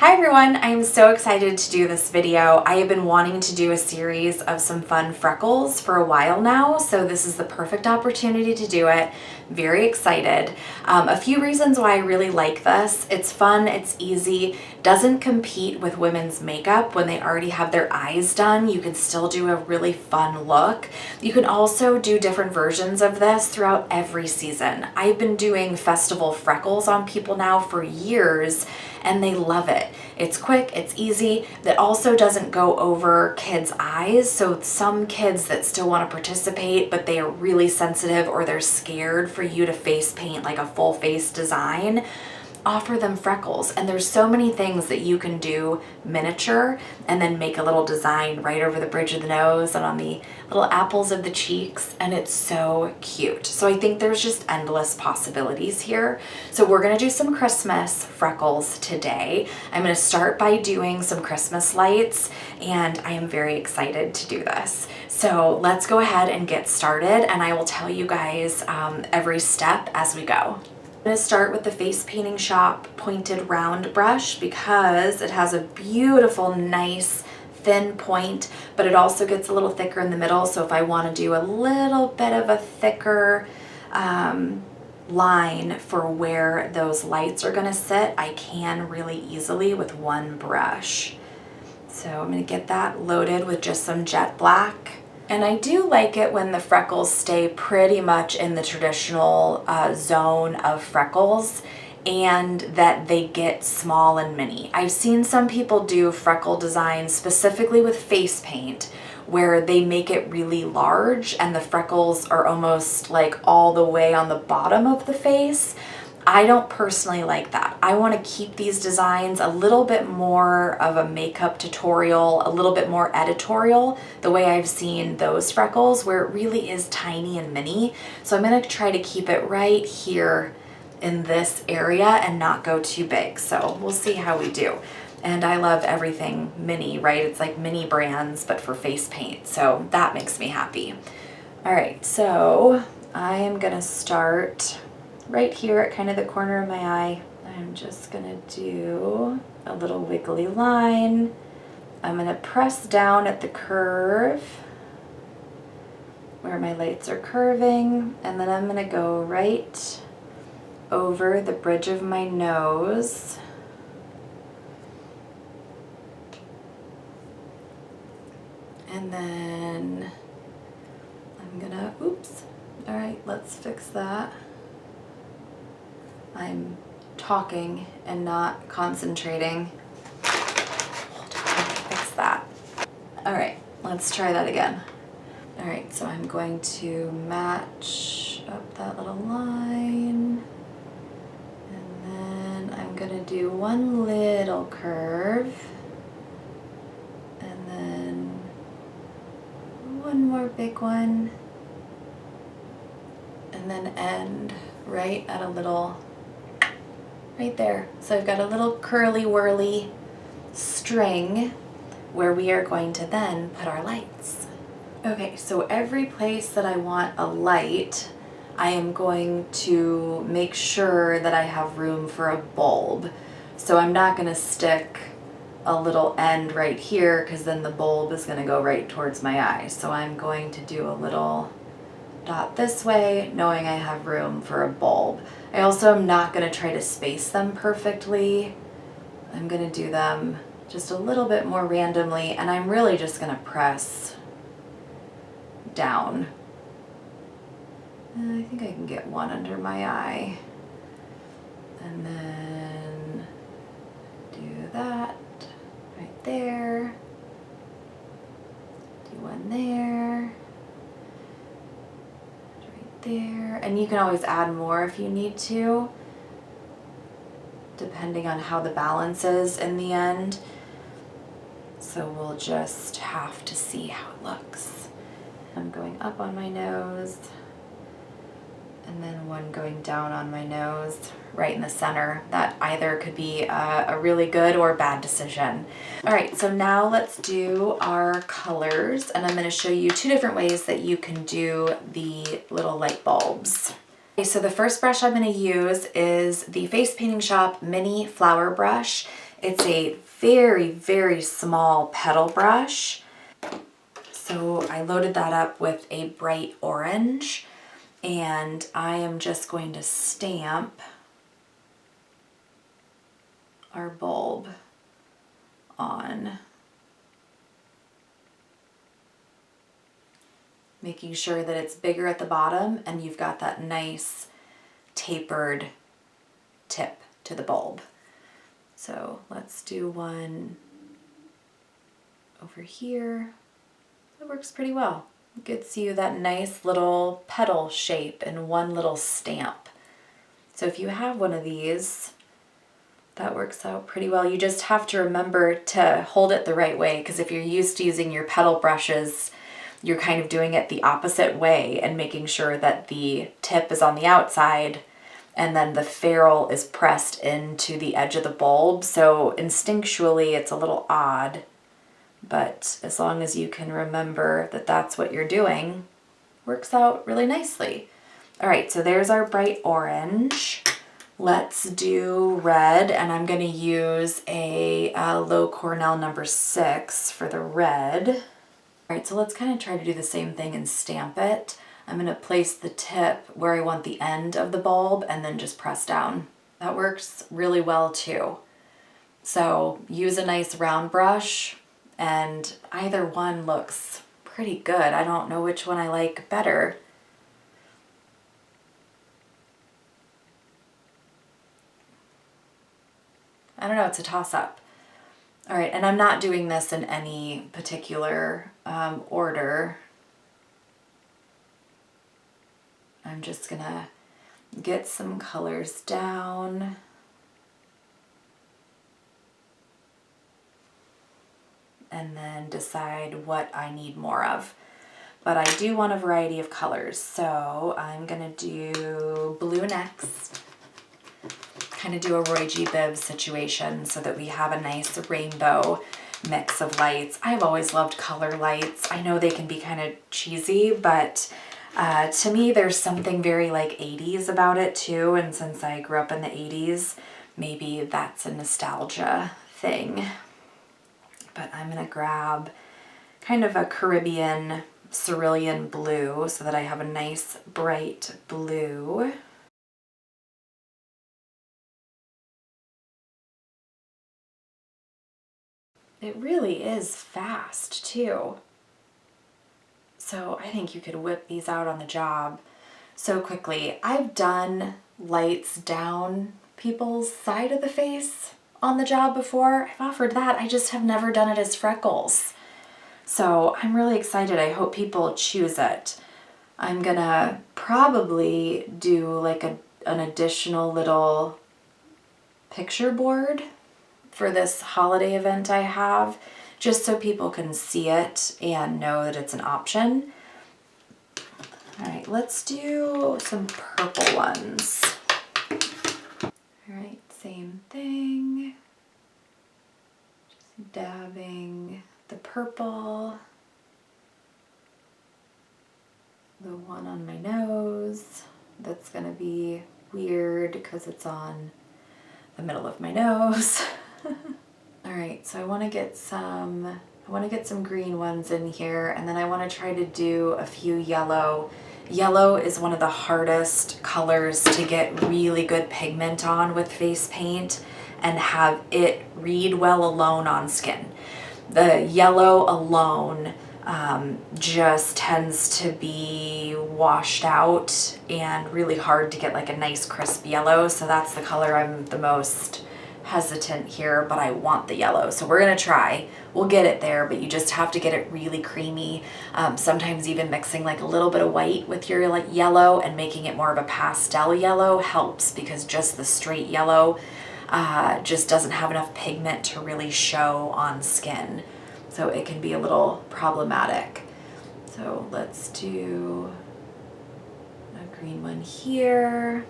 Hi everyone, I am so excited to do this video. I have been wanting to do a series of some fun freckles for a while now, so this is the perfect opportunity to do it. Very excited. A few reasons why I really like this. It's fun, it's easy, doesn't compete with women's makeup when they already have their eyes done. You can still do a really fun look. You can also do different versions of this throughout every season. I've been doing festival freckles on people now for years, and they love it. It's quick, it's easy. That also doesn't go over kids' eyes. So some kids that still want to participate, but they are really sensitive or they're scared for you to face paint like a full face design, offer them freckles. And there's so many things that you can do miniature and then make a little design right over the bridge of the nose and on the little apples of the cheeks, and it's so cute. So I think there's just endless possibilities here. So we're gonna do some Christmas freckles today. I'm gonna start by doing some Christmas lights, and I am very excited to do this. So let's go ahead and get started, and I will tell you guys every step as we go. I'm going to start with the Face Painting Shop pointed round brush because it has a beautiful, nice, thin point, but it also gets a little thicker in the middle. So if I want to do a little bit of a thicker line for where those lights are going to sit, I can really easily with one brush. So I'm going to get that loaded with just some jet black. And I do like it when the freckles stay pretty much in the traditional zone of freckles and that they get small and mini. I've seen some people do freckle designs specifically with face paint where they make it really large and the freckles are almost like all the way on the bottom of the face. I don't personally like that. I want to keep these designs a little bit more of a makeup tutorial, a little bit more editorial, the way I've seen those freckles where it really is tiny and mini. So I'm going to try to keep it right here in this area and not go too big. So we'll see how we do. And I love everything mini, right? It's like mini brands, but for face paint. So that makes me happy. All right, so I am going to start right here at kind of the corner of my eye. I'm just gonna do a little wiggly line. I'm gonna press down at the curve where my lights are curving, and then I'm gonna go right over the bridge of my nose. And then I'm gonna, oops, all right, let's fix that. I'm talking and not concentrating. Hold on, let me fix that. All right, let's try that again. All right, so I'm going to match up that little line. And then I'm gonna do one little curve. And then one more big one. And then end right at a little right there. So I've got a little curly whirly string where we are going to then put our lights. Okay, so every place that I want a light, I am going to make sure that I have room for a bulb. So I'm not going to stick a little end right here because then the bulb is going to go right towards my eye. So I'm going to do a little dot this way, knowing I have room for a bulb. I also am not going to try to space them perfectly. I'm going to do them just a little bit more randomly, and I'm really just going to press down. And I think I can get one under my eye. And then do that right there. Do one there. There, and you can always add more if you need to, depending on how the balance is in the end. So we'll just have to see how it looks. I'm going up on my nose, and then one going down on my nose, right in the center. That either could be a really good or bad decision. All right, so now let's do our colors, and I'm going to show you two different ways that you can do the little light bulbs. Okay, so the first brush I'm going to use is the Face Painting Shop Mini Flower Brush. It's a very, very small petal brush. So I loaded that up with a bright orange, and I am just going to stamp our bulb on, making sure that it's bigger at the bottom and you've got that nice tapered tip to the bulb. So let's do one over here. That works pretty well. It gets you that nice little petal shape in one little stamp. So if you have one of these, that works out pretty well. You just have to remember to hold it the right way, because if you're used to using your petal brushes, you're kind of doing it the opposite way and making sure that the tip is on the outside and then the ferrule is pressed into the edge of the bulb. So instinctually it's a little odd, but as long as you can remember that that's what you're doing, works out really nicely. All right, so there's our bright orange. Let's do red, and I'm going to use a low Cornell number 6 for the red. All right, so let's kind of try to do the same thing and stamp it. I'm going to place the tip where I want the end of the bulb and then just press down. That works really well too. So use a nice round brush, and either one looks pretty good. I don't know which one I like better. I don't know, it's a toss-up. All right, and I'm not doing this in any particular order. I'm just gonna get some colors down. And then decide what I need more of. But I do want a variety of colors, so I'm gonna do blue next. Kind of do a Roy G. Biv situation so that we have a nice rainbow mix of lights. I've always loved color lights. I know they can be kind of cheesy, but to me there's something very like 80s about it too, and since I grew up in the 80s, maybe that's a nostalgia thing. But I'm gonna grab kind of a Caribbean cerulean blue so that I have a nice bright blue. It really is fast too. So I think you could whip these out on the job so quickly. I've done lights down people's side of the face on the job before. I've offered that. I just have never done it as Freckles. So I'm really excited. I hope people choose it. I'm gonna probably do like an additional little picture board for this holiday event I have, just so people can see it and know that it's an option. All right, let's do some purple ones. All right, same thing. Just dabbing the purple, the one on my nose. That's gonna be weird because it's on the middle of my nose. All right, so I want to get some green ones in here, and then I want to try to do a few yellow. Yellow is one of the hardest colors to get really good pigment on with face paint and have it read well alone on skin. The yellow alone just tends to be washed out and really hard to get like a nice crisp yellow, so that's the color I'm the most hesitant here, but I want the yellow. So we're gonna try. We'll get it there, but you just have to get it really creamy. Sometimes even mixing like a little bit of white with your like yellow and making it more of a pastel yellow helps, because just the straight yellow just doesn't have enough pigment to really show on skin. So it can be a little problematic. So let's do a green one here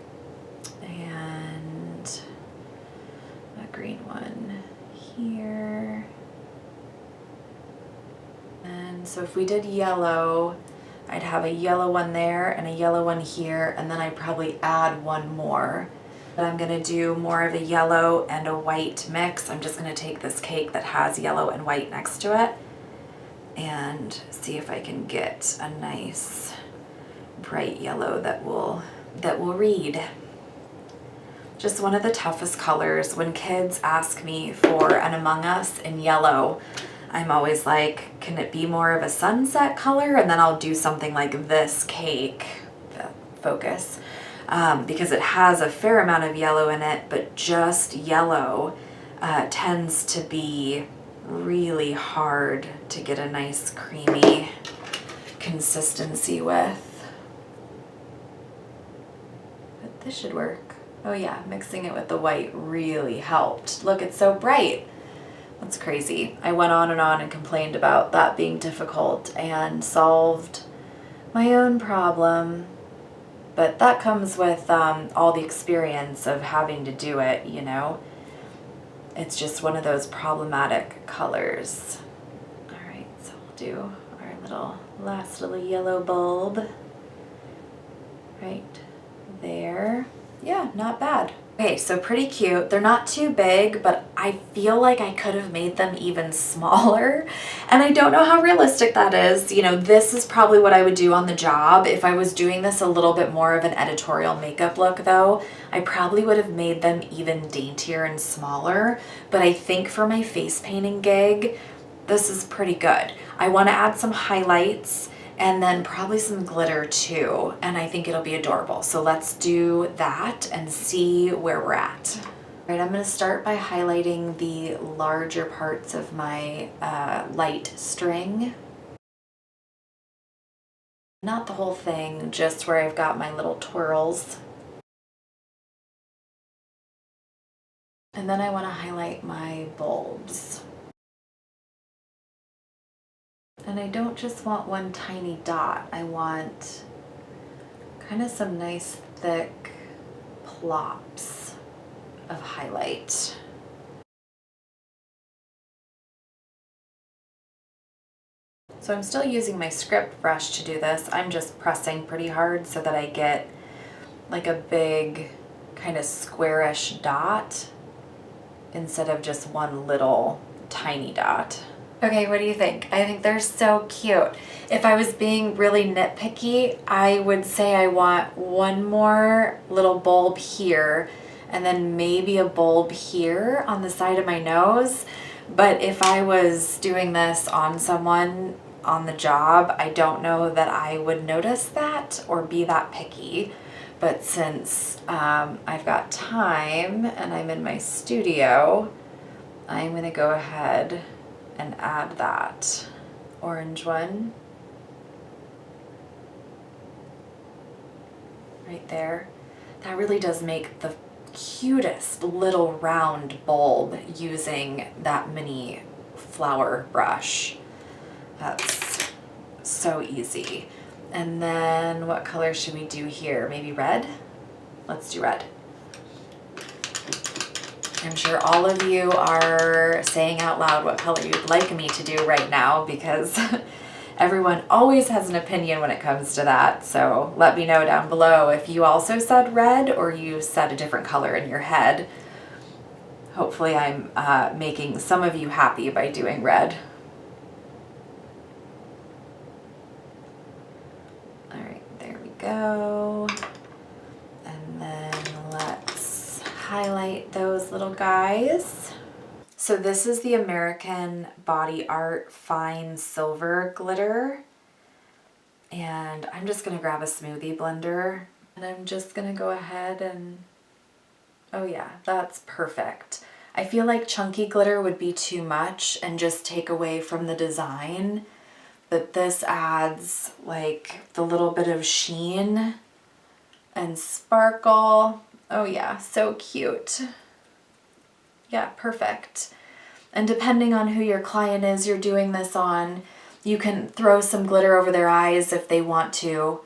and a green one here. And so if we did yellow, I'd have a yellow one there and a yellow one here, and then I'd probably add one more. But I'm gonna do more of a yellow and a white mix. I'm just gonna take this cake that has yellow and white next to it and see if I can get a nice bright yellow that will read. Just one of the toughest colors. When kids ask me for an Among Us in yellow, I'm always like, can it be more of a sunset color? And then I'll do something like this cake, focus, because it has a fair amount of yellow in it, but just yellow tends to be really hard to get a nice creamy consistency with. But this should work. Oh yeah, mixing it with the white really helped. Look, it's so bright. That's crazy. I went on and complained about that being difficult and solved my own problem. But that comes with all the experience of having to do it, you know. It's just one of those problematic colors. All right, so we'll do our last little yellow bulb right there. Yeah, not bad. Okay, so pretty cute. They're not too big, but I feel like I could have made them even smaller. And I don't know how realistic that is. You know, this is probably what I would do on the job. If I was doing this a little bit more of an editorial makeup look though, I probably would have made them even daintier and smaller. But I think for my face painting gig, this is pretty good. I want to add some highlights and then probably some glitter too, and I think it'll be adorable. So let's do that and see where we're at. All right, I'm gonna start by highlighting the larger parts of my light string. Not the whole thing, just where I've got my little twirls. And then I wanna highlight my bulbs. And I don't just want one tiny dot, I want kind of some nice thick plops of highlight. So I'm still using my script brush to do this. I'm just pressing pretty hard so that I get like a big kind of squarish dot instead of just one little tiny dot. Okay, what do you think? I think they're so cute. If I was being really nitpicky, I would say I want one more little bulb here and then maybe a bulb here on the side of my nose. But if I was doing this on someone on the job, I don't know that I would notice that or be that picky. But since I've got time and I'm in my studio, I'm gonna go ahead and add that orange one right there. That really does make the cutest little round bulb using that mini flower brush. That's so easy. And then what color should we do here? Maybe red? Let's do red. I'm sure all of you are saying out loud what color you'd like me to do right now because everyone always has an opinion when it comes to that. So let me know down below if you also said red or you said a different color in your head. Hopefully I'm making some of you happy by doing red. All right, there we go. And then let's highlight those little guys. So this is the American Body Art Fine Silver Glitter. And I'm just gonna grab a smoothie blender and I'm just gonna go ahead and, oh yeah, that's perfect. I feel like chunky glitter would be too much and just take away from the design, but this adds like the little bit of sheen and sparkle. Oh yeah, so cute. Yeah, perfect. And depending on who your client is you're doing this on, you can throw some glitter over their eyes if they want to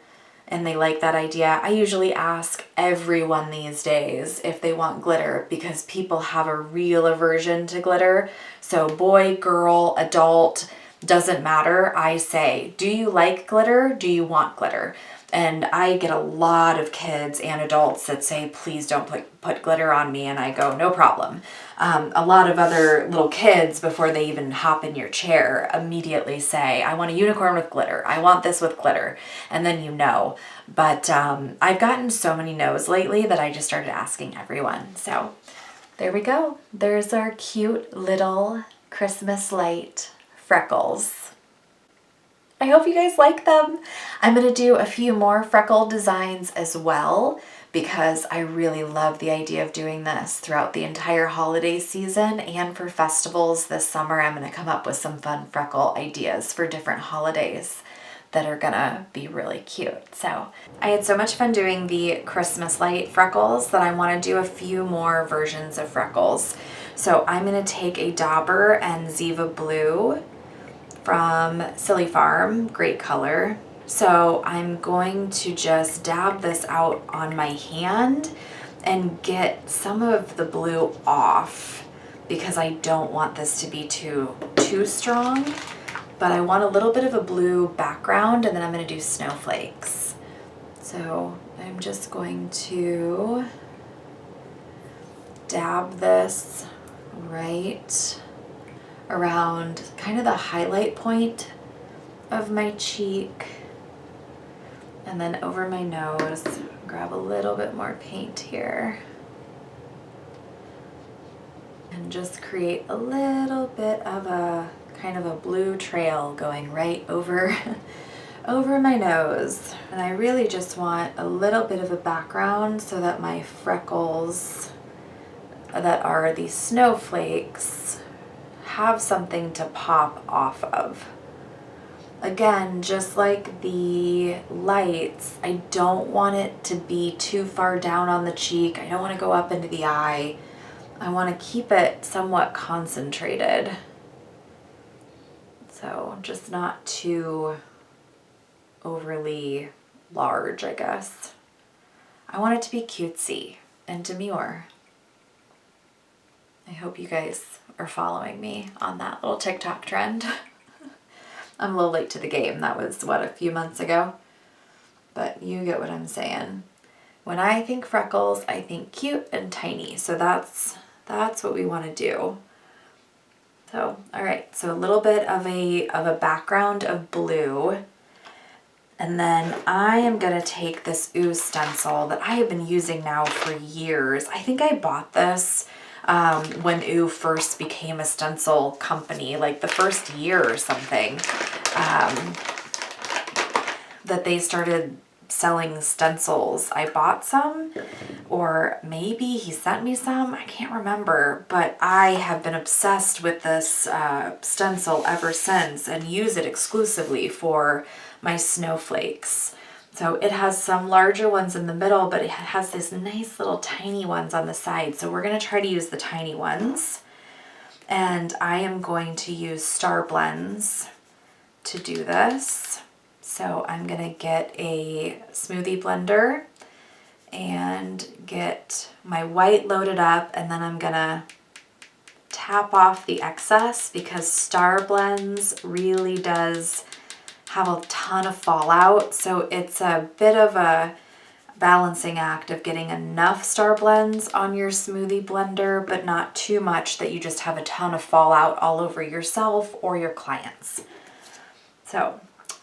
and they like that idea. I usually ask everyone these days if they want glitter because people have a real aversion to glitter. So boy, girl, adult, Doesn't matter. I say, do you like glitter? Do you want glitter? And I get a lot of kids and adults that say, please don't put glitter on me. And I go, no problem. A lot of other little kids, before they even hop in your chair, immediately say, I want a unicorn with glitter. I want this with glitter. And then you know. But I've gotten so many no's lately that I just started asking everyone. So there we go. There's our cute little Christmas light Freckles. I hope you guys like them. I'm going to do a few more freckle designs as well, because I really love the idea of doing this throughout the entire holiday season, and for festivals this summer I'm going to come up with some fun freckle ideas for different holidays that are gonna be really cute. So I had so much fun doing the Christmas light freckles that I want to do a few more versions of freckles. So I'm going to take a Dauber and Ziva Blue from Silly Farm, great color. So I'm going to just dab this out on my hand and get some of the blue off, because I don't want this to be too strong, but I want a little bit of a blue background, and then I'm going to do snowflakes. So I'm just going to dab this right around kind of the highlight point of my cheek, and then over my nose. Grab a little bit more paint here and just create a little bit of a kind of a blue trail going right over over my nose. And I really just want a little bit of a background so that my freckles that are these snowflakes have something to pop off of. Again, just like the lights, I don't want it to be too far down on the cheek. I don't want to go up into the eye. I want to keep it somewhat concentrated. So just not too overly large, I guess. I want it to be cutesy and demure. I hope you guys are following me on that little TikTok trend. I'm a little late to the game. That was, what, a few months ago? But you get what I'm saying. When I think freckles, I think cute and tiny. So that's what we want to do. So, all right. So a little bit of a background of blue. And then I am going to take this ooze stencil that I have been using now for years. I think I bought this when OO first became a stencil company, like the first year or something, that they started selling stencils. I bought some, or maybe he sent me some, I can't remember, but I have been obsessed with this stencil ever since and use it exclusively for my snowflakes. So it has some larger ones in the middle, but it has this nice little tiny ones on the side. So we're going to try to use the tiny ones. And I am going to use Star Blends to do this. So I'm going to get a smoothie blender and get my white loaded up, and then I'm going to tap off the excess, because Star Blends really does have a ton of fallout, so it's a bit of a balancing act of getting enough Star Blends on your smoothie blender, but not too much that you just have a ton of fallout all over yourself or your clients. So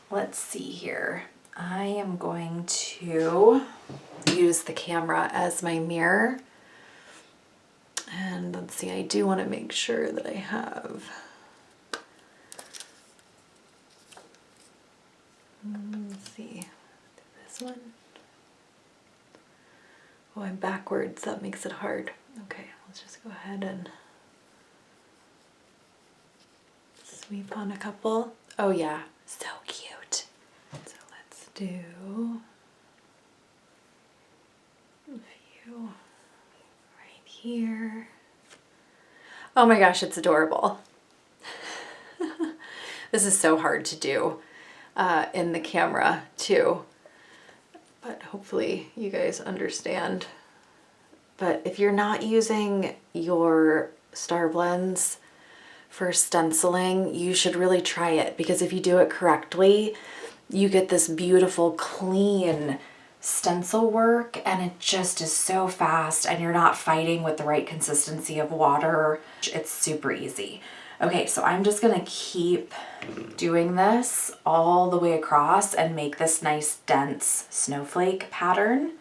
let's see here. I am going to use the camera as my mirror, and let's see, I do want to make sure that I have let's see, this one. Oh, I'm backwards, that makes it hard. Okay, let's just go ahead and sweep on a couple. Oh yeah, so cute. So let's do a few right here. Oh my gosh, it's adorable. This is so hard to do in the camera too, but hopefully you guys understand. But if you're not using your Star Blends for stenciling, you should really try it, because if you do it correctly, you get this beautiful, clean stencil work, and it just is so fast, and you're not fighting with the right consistency of water. It's super easy. Okay, so I'm just gonna keep doing this all the way across and make this nice dense snowflake pattern.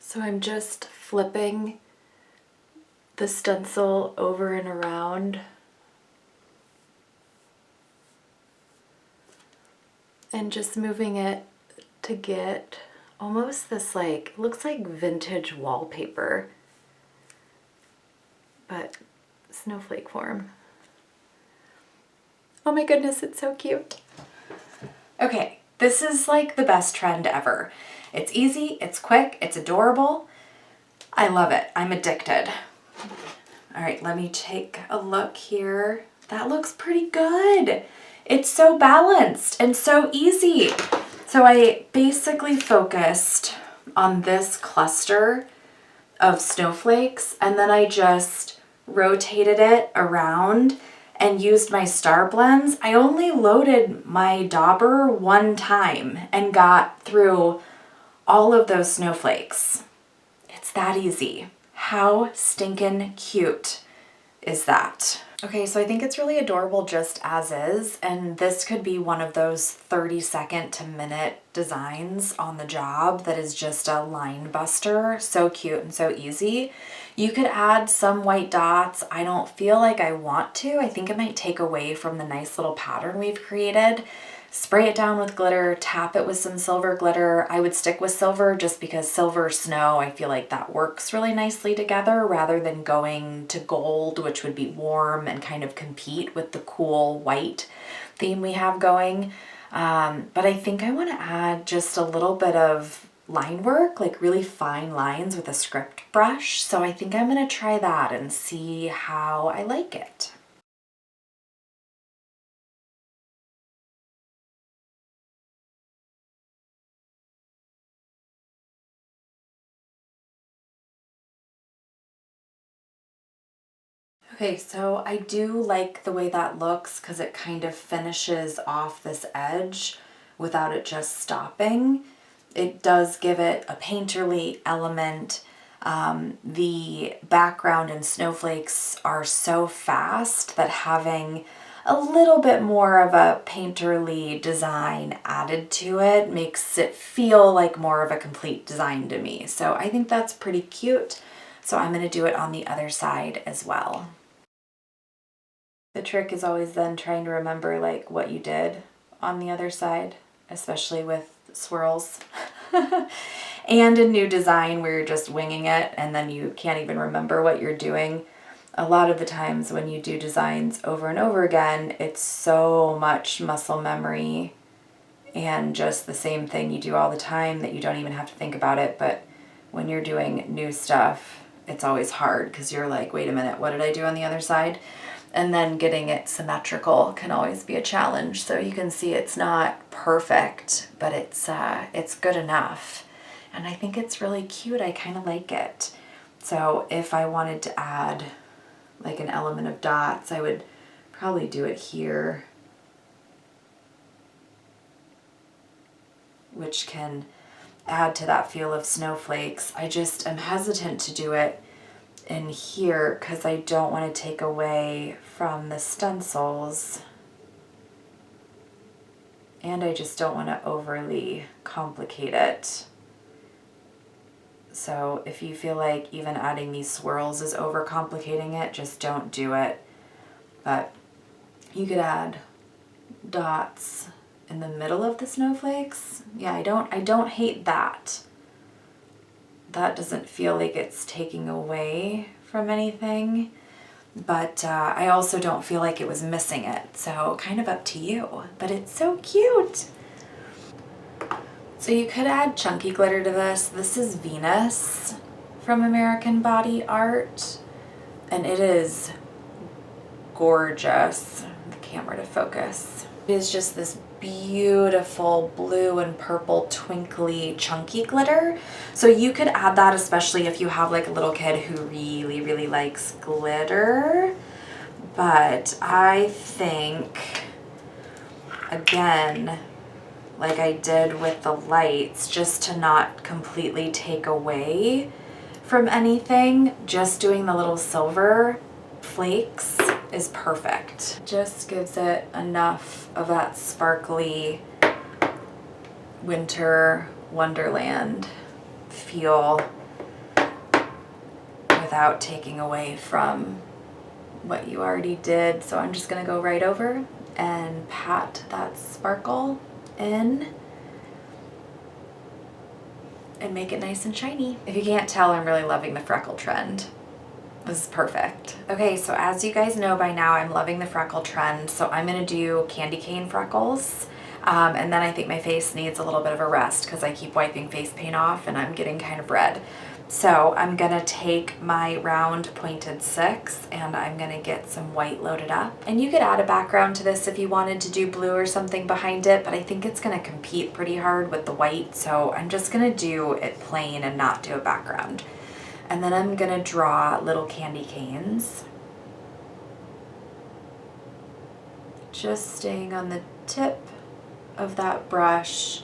So I'm just flipping the stencil over and around and just moving it to get almost this, like, it looks like vintage wallpaper, but snowflake form. Oh my goodness, it's so cute. Okay, this is like the best trend ever. It's easy, it's quick, it's adorable. I love it. I'm addicted. All right, let me take a look here. That looks pretty good. It's so balanced and so easy. So I basically focused on this cluster of snowflakes, and then I just rotated it around and used my star blends. I only loaded my dauber one time and got through all of those snowflakes. It's that easy. How stinking cute is that? Okay, so I think it's really adorable just as is, and this could be one of those 30-second to minute designs on the job that is just a line buster. So cute and so easy. You could add some white dots. I don't feel like I want to. I think it might take away from the nice little pattern we've created. Spray it down with glitter, tap it with some silver glitter. I would stick with silver just because silver snow, I feel like that works really nicely together rather than going to gold, which would be warm and kind of compete with the cool white theme we have going. But I think I want to add just a little bit of line work, like really fine lines with a script brush. So I think I'm going to try that and see how I like it. Okay, so I do like the way that looks because it kind of finishes off this edge without it just stopping. It does give it a painterly element. The background and snowflakes are so fast that having a little bit more of a painterly design added to it makes it feel like more of a complete design to me. So I think that's pretty cute. So I'm going to do it on the other side as well. The trick is always then trying to remember like what you did on the other side, especially with swirls. And a new design where you're just winging it and then you can't even remember what you're doing. A lot of the times when you do designs over and over again, it's so much muscle memory and just the same thing you do all the time that you don't even have to think about it. But when you're doing new stuff, it's always hard because you're like, wait a minute, what did I do on the other side? And then getting it symmetrical can always be a challenge. So you can see it's not perfect, but it's good enough. And I think it's really cute. I kind of like it. So if I wanted to add like an element of dots, I would probably do it here, which can add to that feel of snowflakes. I just am hesitant to do it in here because I don't want to take away from the stencils, and I just don't want to overly complicate it. So if you feel like even adding these swirls is overcomplicating it, just don't do it. But you could add dots in the middle of the snowflakes. Yeah, I don't hate that. That doesn't feel like it's taking away from anything, but I also don't feel like it was missing it. So kind of up to you, but it's so cute. So you could add chunky glitter to this. This is Venus from American Body Art, and it is gorgeous. The camera to focus. It is just this beautiful blue and purple twinkly chunky glitter. So you could add that, especially if you have like a little kid who really, really likes glitter. But I think, again, like I did with the lights, just to not completely take away from anything, just doing the little silver flakes is perfect. Just gives it enough of that sparkly winter wonderland feel without taking away from what you already did. So I'm just gonna go right over and pat that sparkle in and make it nice and shiny. If you can't tell, I'm really loving the freckle trend. This is perfect. Okay, so as you guys know by now, I'm loving the freckle trend. So I'm gonna do candy cane freckles. And then I think my face needs a little bit of a rest because I keep wiping face paint off and I'm getting kind of red. So I'm gonna take my round pointed 6 and I'm gonna get some white loaded up. And you could add a background to this if you wanted to do blue or something behind it, but I think it's gonna compete pretty hard with the white. So I'm just gonna do it plain and not do a background. And then I'm gonna draw little candy canes. Just staying on the tip of that brush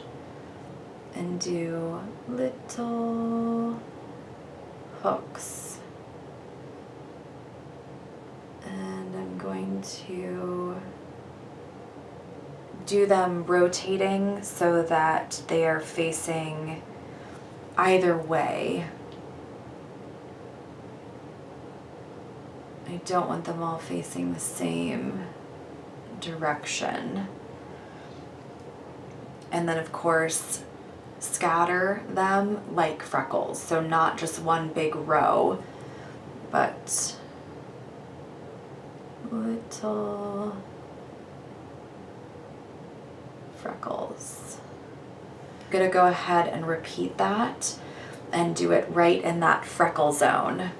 and do little hooks. And I'm going to do them rotating so that they are facing either way. I don't want them all facing the same direction. And then of course, scatter them like freckles. So not just one big row, but little freckles. I'm gonna go ahead and repeat that and do it right in that freckle zone.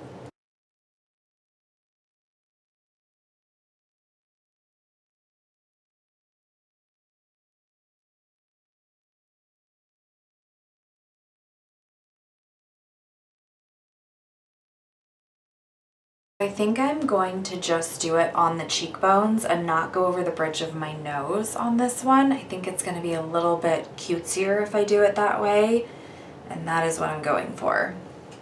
I think I'm going to just do it on the cheekbones and not go over the bridge of my nose on this one. I think it's going to be a little bit cutesier if I do it that way, and that is what I'm going for.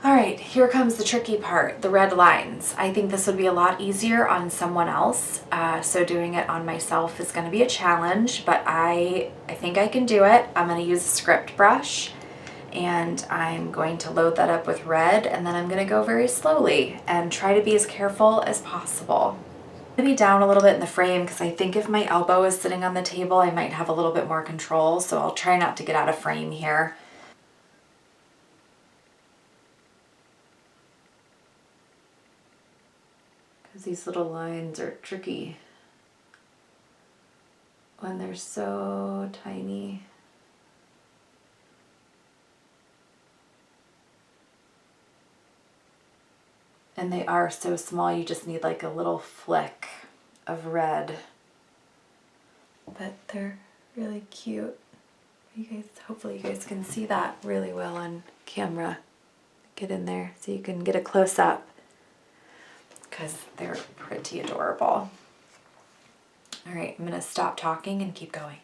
All right, here comes the tricky part, the red lines. I think this would be a lot easier on someone else, so doing it on myself is going to be a challenge, but I think I can do it. I'm going to use a script brush. And I'm going to load that up with red, and then I'm going to go very slowly and try to be as careful as possible. I'm going to be down a little bit in the frame because I think if my elbow is sitting on the table, I might have a little bit more control, so I'll try not to get out of frame here. Because these little lines are tricky when they're so tiny. And they are so small, you just need like a little flick of red. But they're really cute. You guys, hopefully you guys can see that really well on camera. Get in there so you can get a close up because they're pretty adorable. All right, I'm gonna stop talking and keep going.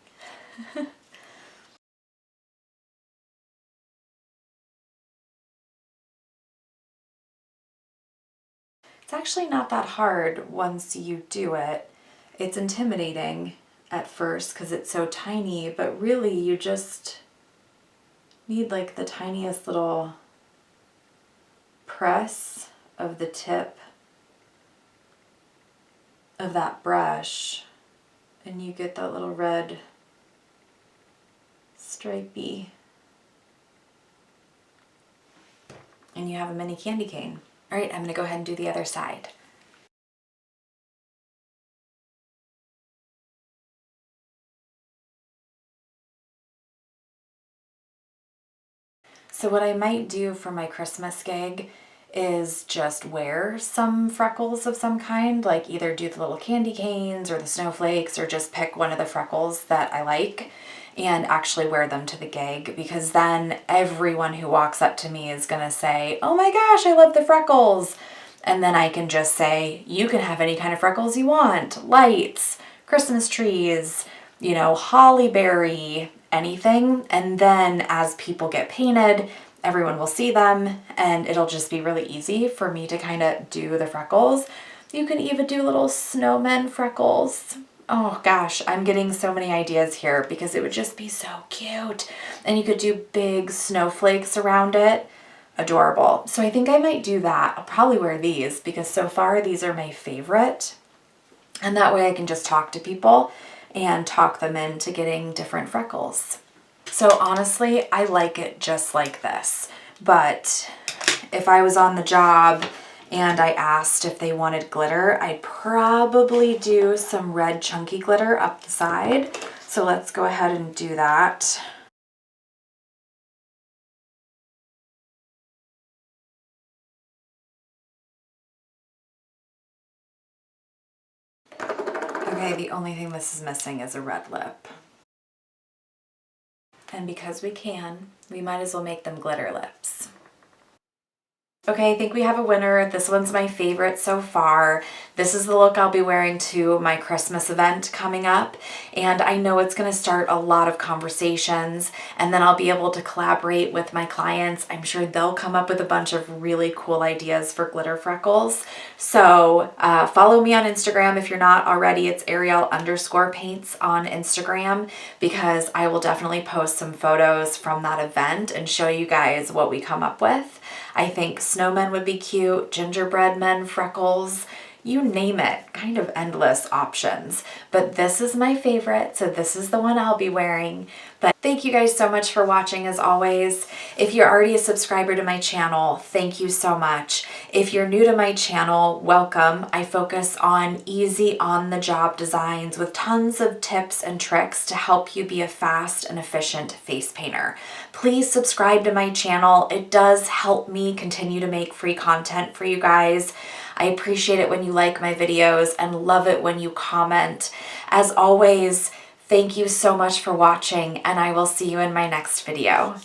It's actually not that hard once you do it. It's intimidating at first because it's so tiny, but really you just need like the tiniest little press of the tip of that brush and you get that little red stripey. And you have a mini candy cane. All right, I'm gonna go ahead and do the other side. So what I might do for my Christmas gig is just wear some freckles of some kind, like either do the little candy canes or the snowflakes, or just pick one of the freckles that I like and actually wear them to the gig, because then everyone who walks up to me is gonna say, oh my gosh, I love the freckles. And then I can just say, you can have any kind of freckles you want, lights, Christmas trees, you know, holly berry, anything. And then as people get painted, everyone will see them and it'll just be really easy for me to kind of do the freckles. You can even do little snowmen freckles. Oh gosh, I'm getting so many ideas here because it would just be so cute. And you could do big snowflakes around it. Adorable. So I think I might do that. I'll probably wear these because so far these are my favorite. And that way I can just talk to people and talk them into getting different freckles. So honestly, I like it just like this. But if I was on the job and I asked if they wanted glitter, I'd probably do some red chunky glitter up the side. So let's go ahead and do that. Okay, the only thing this is missing is a red lip. And because we can, we might as well make them glitter lips. Okay, I think we have a winner. This one's my favorite so far. This is the look I'll be wearing to my Christmas event coming up. And I know it's going to start a lot of conversations, and then I'll be able to collaborate with my clients. I'm sure they'll come up with a bunch of really cool ideas for glitter freckles. So follow me on Instagram if you're not already. It's Ariel_paints on Instagram, because I will definitely post some photos from that event and show you guys what we come up with. I think snowmen would be cute, gingerbread men, freckles, you name it, kind of endless options. But this is my favorite, so this is the one I'll be wearing. But thank you guys so much for watching as always. If you're already a subscriber to my channel, thank you so much. If you're new to my channel, welcome. I focus on easy on-the-job designs with tons of tips and tricks to help you be a fast and efficient face painter. Please subscribe to my channel. It does help me continue to make free content for you guys. I appreciate it when you like my videos and love it when you comment. As always, thank you so much for watching, and I will see you in my next video.